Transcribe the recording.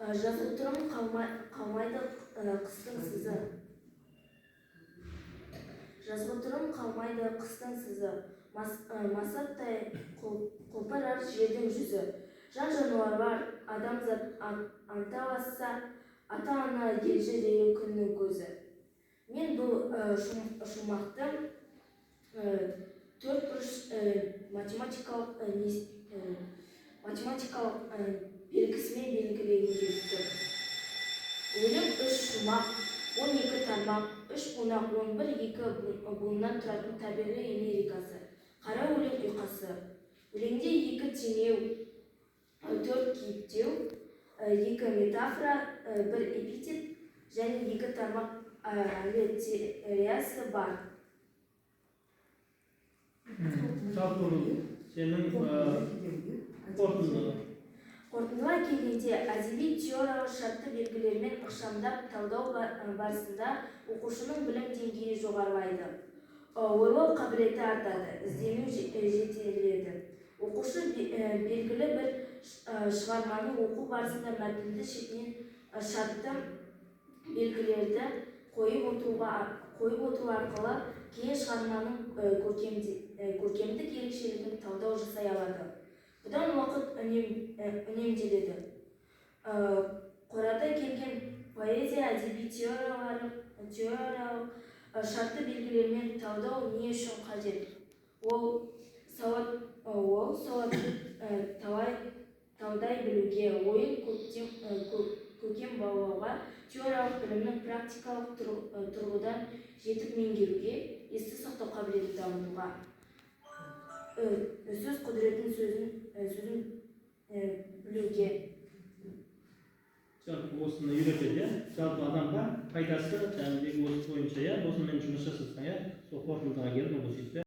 Жазып тұрым қалмайды қыстың сызы. Жазып тұрым қалмайды қыстың сызы. Масаттай құлпырар жердің жүзі. Жан-жануарлар адамзат анталасса, ата-ана елші деген күннің көзі. Мен бұл шумақтың төртбұрыш математикалық белгісімен белгілеген келіпті. Өлім 3 шумақ, 12 тармақ, 3 бунақ, 11-2 буыннан тұратын табиғи лирикасы. Қара өлең ұйқасы. Өлеңде 2 теңеу, 4 кейіптеу, 2 метафора, 1 эпитет және 2 тармақ аллитерациясы бар. Жалпы сенің Қорытындылай келгенде, әдеби теориялық шартты белгілермен ықшамдап талдау барысында оқушының білім деңгейі жоғарылайды. Ойлау қабілеті артады, іздену жетіледі. Оқушы белгілі бір шығарманы оқу барысында мәтінді шетінен шартты белгілерді қойып отыру арқылы кейін шығарманың көркемдік ерекшелігін талдау жасай алады. Бұдан уақыт үнемделеді. Қората келген поэзия әдеби теориялық шартты белгілермен талдау не үшін қажет? Ол сауатты талдай білуге, ойын көркем бағалауға, теориялық білімнің практикалық тұрғыдан жетік меңгеруге, есте сақтау қабілетін дамытуға, сөз құдіретін сөзін білуге. Жалпы осыны үйретеді, жалпы адамға пайдасы осы бойынша, осымен жұмыс жасасаң, сол қорытындыға келдің бұл жерде.